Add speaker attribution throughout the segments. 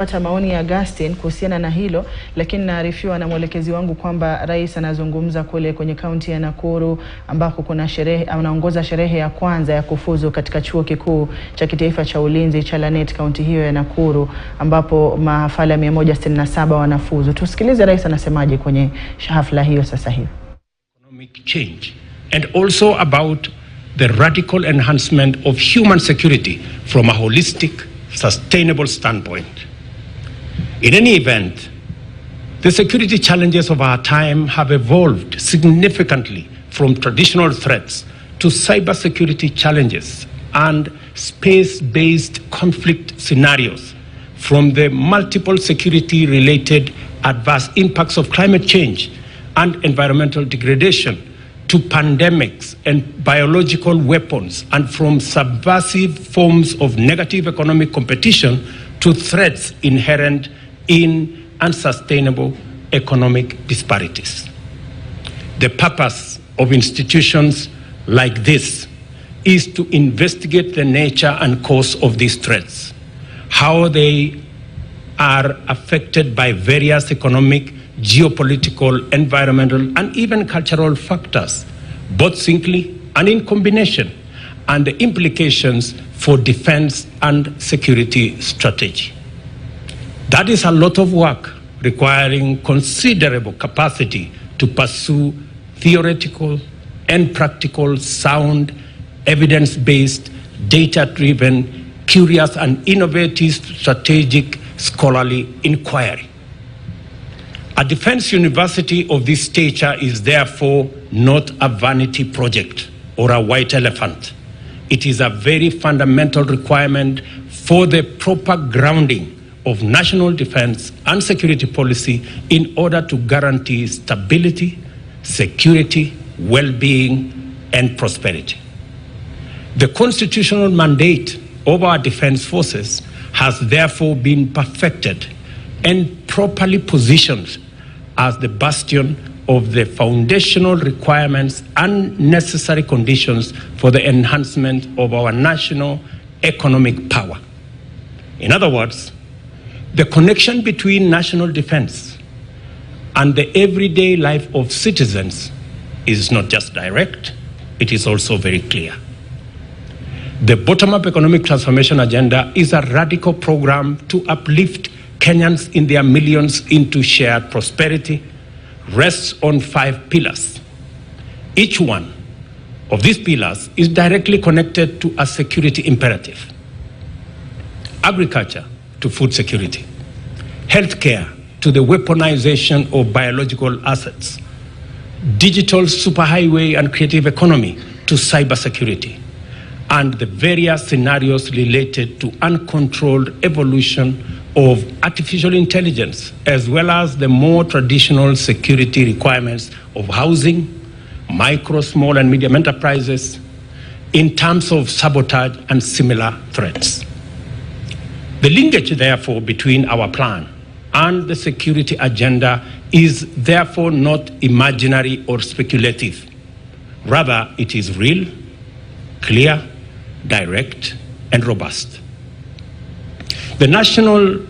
Speaker 1: Pata maoni ya Augustine kuhusiana na hilo, lakini naarifiwa na mwelekezi wangu kwamba Rais anazungumza kule kwenye kaunti ya Nakuru ambako kuna sherehe, anaongoza sherehe ya kwanza ya kufuzu katika chuo kikuu cha kitaifa cha ulinzi cha Lanet, kaunti hiyo ya Nakuru, ambapo mahafala 167 wanafuzu. Tusikilize Rais anasemaje kwenye hafla hiyo sasa hivi.
Speaker 2: Economic change and also about the radical enhancement of human security from a holistic, sustainable standpoint. In any event, the security challenges of our time have evolved significantly from traditional threats to cybersecurity challenges and space-based conflict scenarios, from the multiple security-related adverse impacts of climate change and environmental degradation to pandemics and biological weapons, and from subversive forms of negative economic competition to threats inherent in unsustainable economic disparities. The purpose of institutions like this is to investigate the nature and cause of these threats, how they are affected by various economic, geopolitical, environmental, and even cultural factors, both singly and in combination, and the implications for defense and security strategy. That is a lot of work requiring considerable capacity to pursue theoretical and practical, sound, evidence-based, data-driven, curious and innovative strategic scholarly inquiry. A defense university of this stature is therefore not a vanity project or a white elephant. It is a very fundamental requirement for the proper grounding of national defense and security policy in order to guarantee stability, security, well-being, and prosperity. The constitutional mandate of our defense forces has therefore been perfected and properly positioned as the bastion of the foundational requirements and necessary conditions for the enhancement of our national economic power. In other words, the connection between national defense and the everyday life of citizens is not just direct, it is also very clear. The bottom-up economic transformation agenda is a radical program to uplift Kenyans in their millions into shared prosperity, rests on 5 pillars. Each one of these pillars is directly connected to a security imperative. Agriculture to food security, healthcare to the weaponization of biological assets, digital superhighway and creative economy to cybersecurity, and the various scenarios related to uncontrolled evolution of artificial intelligence, as well as the more traditional security requirements of housing, micro, small, and medium enterprises in terms of sabotage and similar threats. The linkage, therefore, between our plan and the security agenda is therefore not imaginary or speculative. Rather, it is real, clear, direct, and robust. The National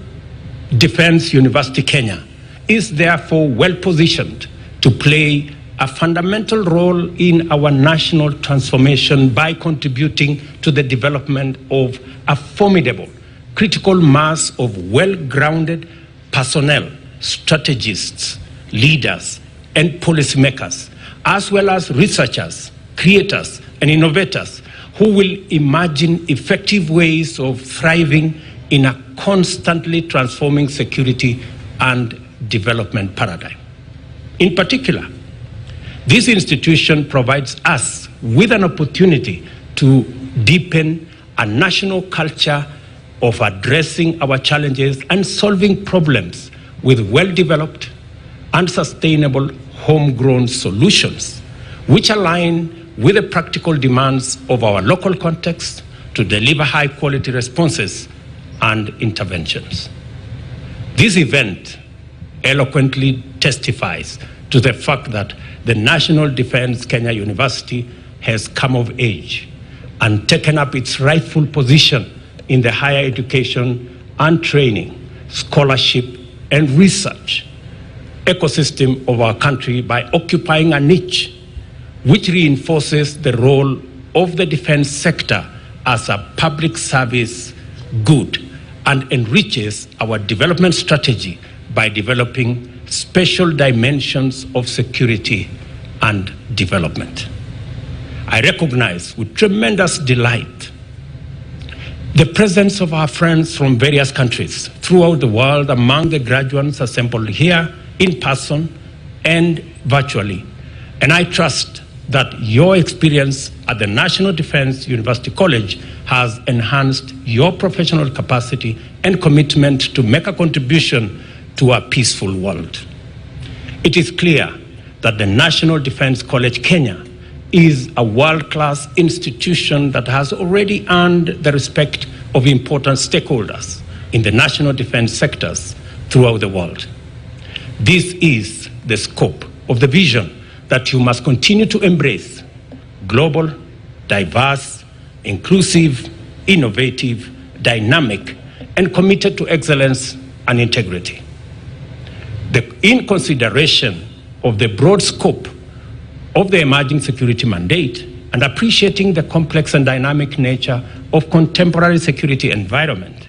Speaker 2: Defense University Kenya is therefore well positioned to play a fundamental role in our national transformation by contributing to the development of a formidable critical mass of well-grounded personnel, strategists, leaders, and policymakers, as well as researchers, creators, and innovators who will imagine effective ways of thriving in a constantly transforming security and development paradigm. In particular, this institution provides us with an opportunity to deepen a national culture of addressing our challenges and solving problems with well-developed and sustainable homegrown solutions, which align with the practical demands of our local context to deliver high-quality responses and interventions. This event eloquently testifies to the fact that the National Defense Kenya University has come of age and taken up its rightful position in the higher education and training scholarship, and research ecosystem of our country by occupying a niche which reinforces the role of the defense sector as a public service good and enriches our development strategy by developing special dimensions of security and development. I recognize with tremendous delight the presence of our friends from various countries throughout the world among the graduates assembled here in person and virtually. And I trust that your experience at the National Defense University College has enhanced your professional capacity and commitment to make a contribution to a peaceful world. It is clear that the National Defense College Kenya is a world-class institution that has already earned the respect of important stakeholders in the national defense sectors throughout the world. This is the scope of the vision that you must continue to embrace: global, diverse, inclusive, innovative, dynamic, and committed to excellence and integrity. In consideration of the broad scope of the emerging security mandate and appreciating the complex and dynamic nature of contemporary security environment,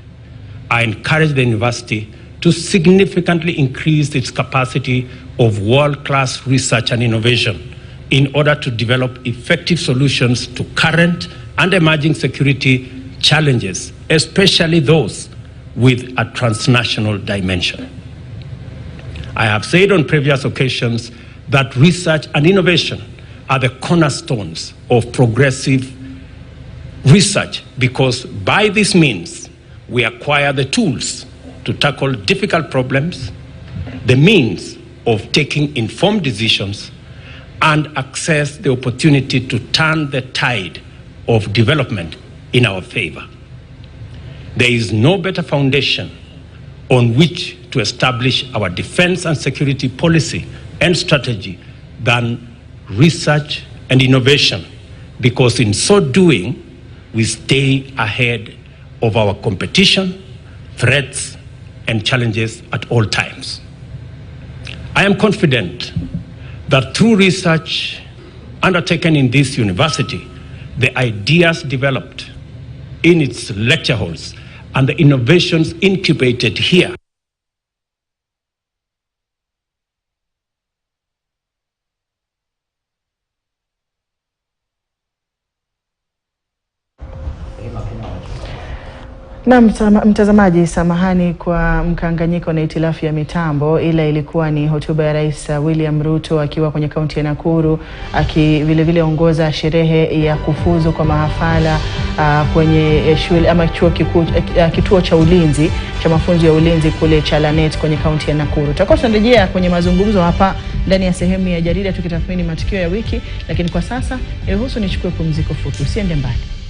Speaker 2: I encourage the university to significantly increase its capacity of world-class research and innovation in order to develop effective solutions to current and emerging security challenges, especially those with a transnational dimension. I have said on previous occasions that research and innovation are the cornerstones of progressive research, because by this means we acquire the tools to tackle difficult problems, the means of taking informed decisions, and access the opportunity to turn the tide of development in our favor. There is no better foundation on which to establish our defense and security policy and strategy than research and innovation, because in so doing, we stay ahead of our competition, threats, and challenges at all times. I am confident that through research undertaken in this university, the ideas developed in its lecture halls and the innovations incubated here
Speaker 1: Na mtazamaji, samahani kwa mkanganyiko na itilafu ya mitambo, ila ilikuwa ni hotuba ya Rais William Ruto akiwa kwenye kaunti ya Nakuru, vile ongoza sherehe ya kufuzu kwa mahafala kwenye shule ama chuo kikuu, kituo cha ulinzi cha mafunzo ya ulinzi kule cha Lanet kwenye kaunti ya Nakuru. Tutakuwa tunarejea kwenye mazungumzo hapa ndani ya sehemu ya jarida tukitathmini matukio ya wiki, lakini kwa sasa niruhusu nichukue pumziko fupi. Usiende mbali.